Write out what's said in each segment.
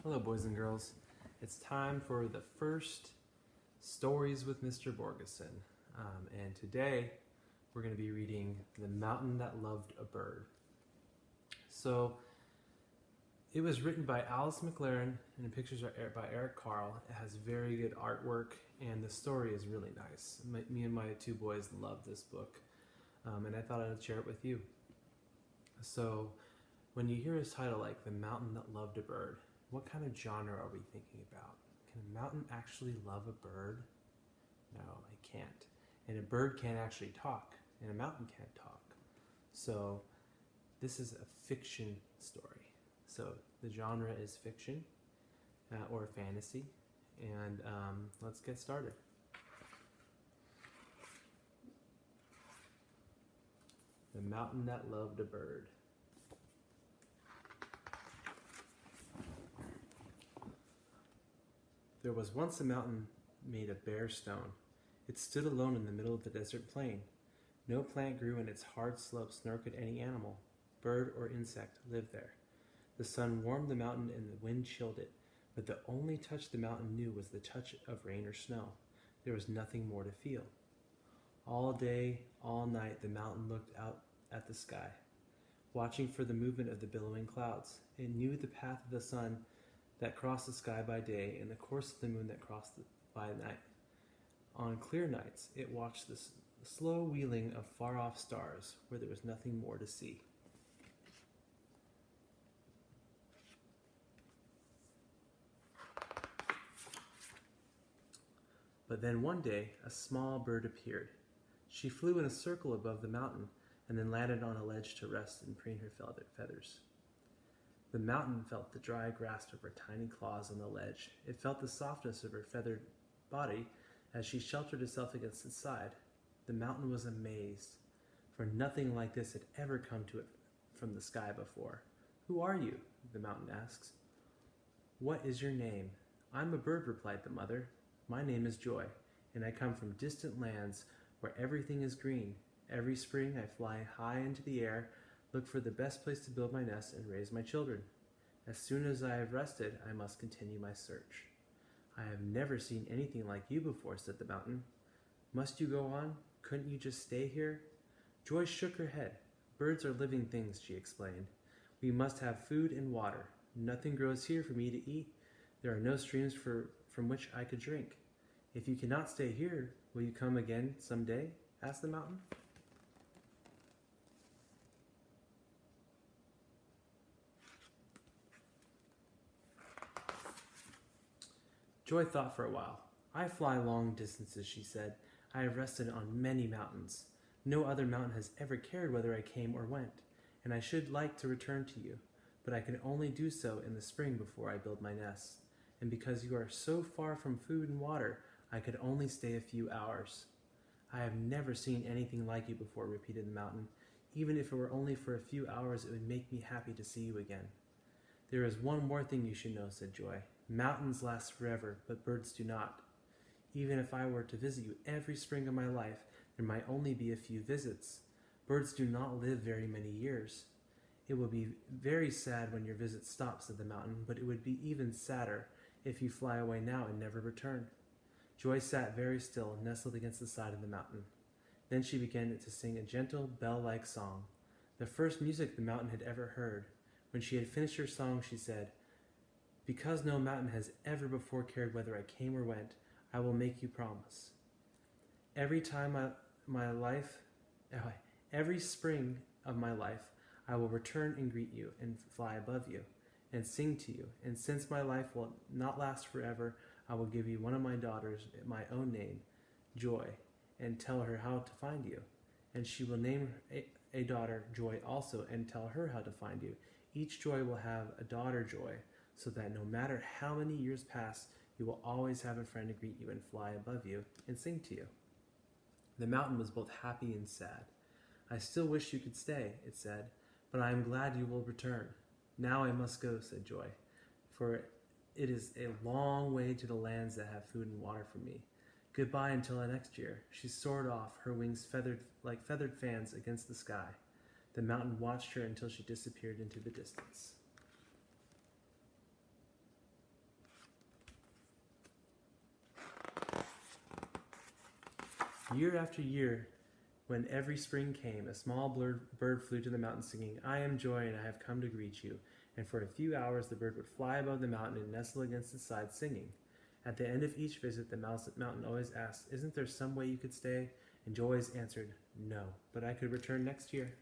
Hello, boys and girls. It's time for the first Stories with Mr. Borgeson. And today we're going to be reading The Mountain That Loved a Bird. So it was written by Alice McLaren and the pictures are by Eric Carl. It has very good artwork and the story is really nice. Me and my two boys love this book, and I thought I'd share it with you. So when you hear his title, like The Mountain That Loved a Bird, what kind of genre are we thinking about? Can a mountain actually love a bird? No, it can't. And a bird can't actually talk, and a mountain can't talk. So this is a fiction story. So the genre is fiction or fantasy, and let's get started. The Mountain That Loved a Bird. There was once a mountain made of bare stone. It stood alone in the middle of the desert plain. No plant grew in its hard slopes, nor could any animal, bird or insect, live there. The sun warmed the mountain and the wind chilled it, but the only touch the mountain knew was the touch of rain or snow. There was nothing more to feel. All day, all night, the mountain looked out at the sky, watching for the movement of the billowing clouds. It knew the path of the sun that crossed the sky by day and the course of the moon that crossed by night. On clear nights, it watched the slow wheeling of far-off stars where there was nothing more to see. But then one day, a small bird appeared. She flew in a circle above the mountain and then landed on a ledge to rest and preen her feathers. The mountain felt the dry grasp of her tiny claws on the ledge. It felt the softness of her feathered body as she sheltered herself against its side. The mountain was amazed, for nothing like this had ever come to it from the sky before. "Who are you?" the mountain asks. "What is your name?" "I'm a bird," replied the mother. "My name is Joy, and I come from distant lands where everything is green. Every spring I fly high into the air, look for the best place to build my nest and raise my children. As soon as I have rested, I must continue my search." "I have never seen anything like you before," said the mountain. "Must you go on? Couldn't you just stay here?" Joy shook her head. "Birds are living things," she explained. "We must have food and water. Nothing grows here for me to eat. There are no streams from which I could drink. If you cannot stay here, will you come again someday?" asked the mountain. Joy thought for a while. "I fly long distances," she said. "I have rested on many mountains. No other mountain has ever cared whether I came or went, and I should like to return to you, but I can only do so in the spring before I build my nest. And because you are so far from food and water, I could only stay a few hours." "I have never seen anything like you before," repeated the mountain. "Even if it were only for a few hours, it would make me happy to see you again." "There is one more thing you should know," said Joy. "Mountains last forever, but birds do not. Even if I were to visit you every spring of my life, there might only be a few visits. Birds do not live very many years." "It will be very sad when your visit stops," said the mountain, "but it would be even sadder if you fly away now and never return." Joy sat very still, nestled against the side of the mountain. Then she began to sing a gentle, bell-like song, the first music the mountain had ever heard. When she had finished her song, she said, "Because no mountain has ever before cared whether I came or went, I will make you promise. Every spring of my life, I will return and greet you and fly above you and sing to you. And since my life will not last forever, I will give you one of my daughters my own name, Joy, and tell her how to find you. And she will name a daughter Joy also and tell her how to find you. Each Joy will have a daughter Joy, so that no matter how many years pass, you will always have a friend to greet you and fly above you and sing to you." The mountain was both happy and sad. "I still wish you could stay," it said, "but I am glad you will return." "Now I must go," said Joy, "for it is a long way to the lands that have food and water for me. Goodbye until next year." She soared off, her wings feathered like feathered fans against the sky. The mountain watched her until she disappeared into the distance. Year after year, when every spring came, a small bird flew to the mountain singing, "I am Joy, and I have come to greet you." And for a few hours the bird would fly above the mountain and nestle against its side singing. At the end of each visit, the mountain always asked, "Isn't there some way you could stay?" And Joy always answered, "No, but I could return next year."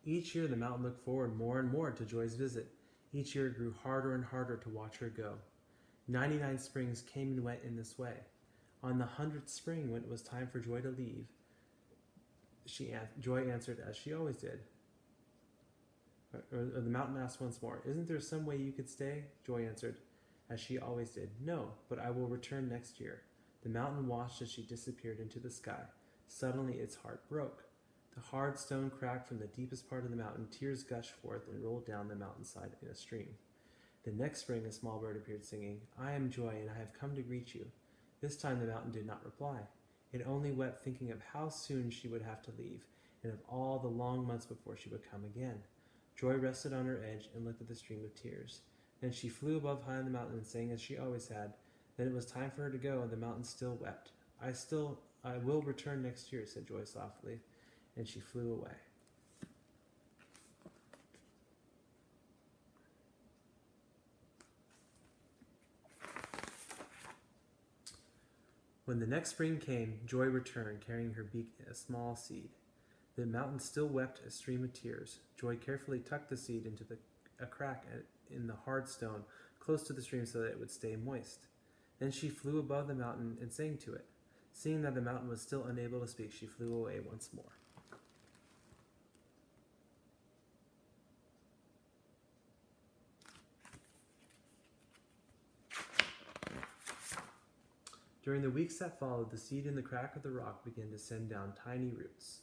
Each year the mountain looked forward more and more to Joy's visit. Each year it grew harder and harder to watch her go. 99 springs came and went in this way. On the 100th spring, when it was time for Joy to leave, Joy answered as she always did. Or the mountain asked once more, "Isn't there some way you could stay?" Joy answered, as she always did, "No, but I will return next year." The mountain watched as she disappeared into the sky. Suddenly its heart broke. The hard stone cracked from the deepest part of the mountain. Tears gushed forth and rolled down the mountainside in a stream. The next spring a small bird appeared singing, "I am Joy, and I have come to greet you." This time the mountain did not reply. It only wept, thinking of how soon she would have to leave, and of all the long months before she would come again. Joy rested on her edge and looked at the stream of tears. Then she flew above high on the mountain and sang as she always had. Then it was time for her to go, and the mountain still wept. I will return next year," said Joy softly, and she flew away. When the next spring came, Joy returned, carrying her beak a small seed. The mountain still wept a stream of tears. Joy carefully tucked the seed into a crack in the hard stone close to the stream so that it would stay moist. Then she flew above the mountain and sang to it. Seeing that the mountain was still unable to speak, she flew away once more. During the weeks that followed, the seed in the crack of the rock began to send down tiny roots.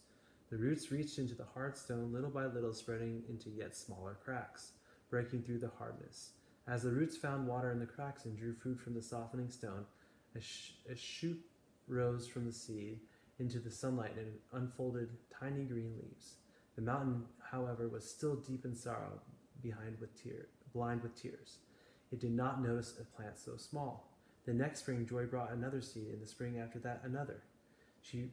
The roots reached into the hard stone, little by little spreading into yet smaller cracks, breaking through the hardness. As the roots found water in the cracks and drew food from the softening stone, a shoot rose from the seed into the sunlight and unfolded tiny green leaves. The mountain, however, was still deep in sorrow, blind with tears. It did not notice a plant so small. The next spring, Joy brought another seed, and the spring after that, another. She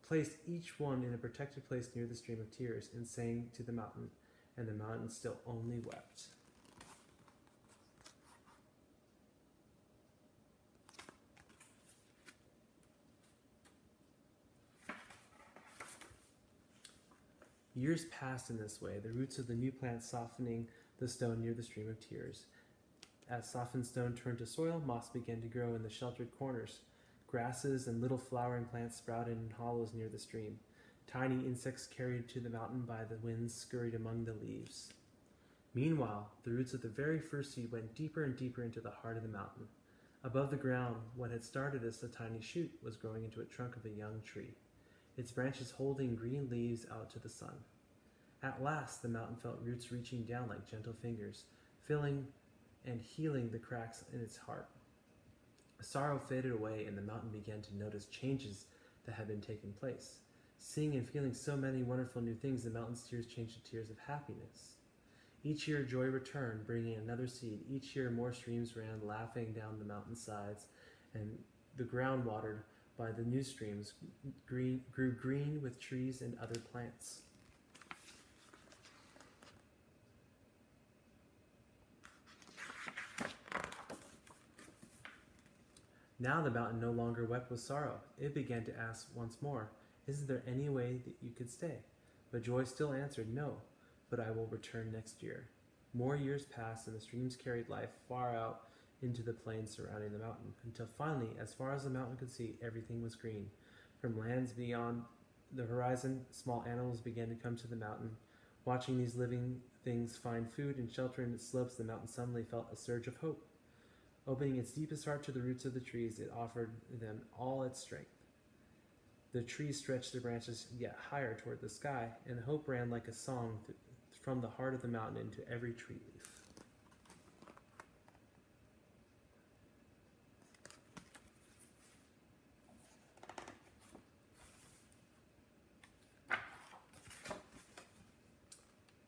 placed each one in a protected place near the stream of tears and sang to the mountain, and the mountain still only wept. Years passed in this way, the roots of the new plant softening the stone near the stream of tears. As softened stone turned to soil, moss began to grow in the sheltered corners. Grasses and little flowering plants sprouted in hollows near the stream. Tiny insects carried to the mountain by the winds scurried among the leaves. Meanwhile, the roots of the very first seed went deeper and deeper into the heart of the mountain. Above the ground, what had started as a tiny shoot was growing into a trunk of a young tree, its branches holding green leaves out to the sun. At last, the mountain felt roots reaching down like gentle fingers, filling and healing the cracks in its heart. Sorrow faded away, and the mountain began to notice changes that had been taking place. Seeing and feeling so many wonderful new things, the mountain's tears changed to tears of happiness. Each year Joy returned, bringing another seed. Each year more streams ran laughing down the mountain sides, and the ground watered by the new streams grew green with trees and other plants. Now the mountain no longer wept with sorrow. It began to ask once more, "Isn't there any way that you could stay?" But Joy still answered, "No, but I will return next year." More years passed, and the streams carried life far out into the plains surrounding the mountain, until finally, as far as the mountain could see, everything was green. From lands beyond the horizon, small animals began to come to the mountain. Watching these living things find food and shelter in its slopes, the mountain suddenly felt a surge of hope. Opening its deepest heart to the roots of the trees, it offered them all its strength. The trees stretched their branches yet higher toward the sky, and hope ran like a song from the heart of the mountain into every tree leaf.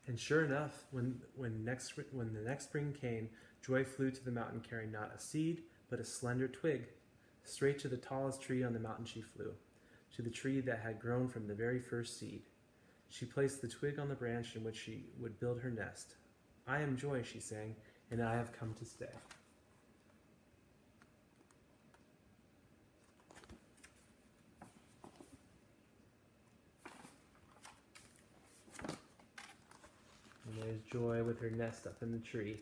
And sure enough, when the next spring came, Joy flew to the mountain carrying not a seed, but a slender twig. Straight to the tallest tree on the mountain she flew, to the tree that had grown from the very first seed. She placed the twig on the branch in which she would build her nest. I am Joy, she sang, and I have come to stay. And there's Joy with her nest up in the tree.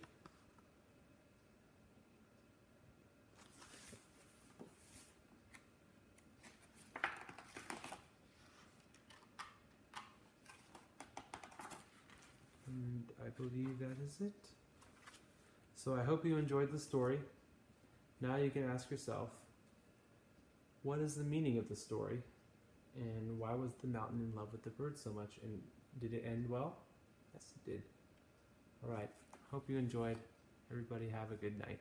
And I believe that is it. So I hope you enjoyed the story. Now you can ask yourself, what is the meaning of the story? And why was the mountain in love with the bird so much? And did it end well? Yes, it did. All right. Hope you enjoyed. Everybody have a good night.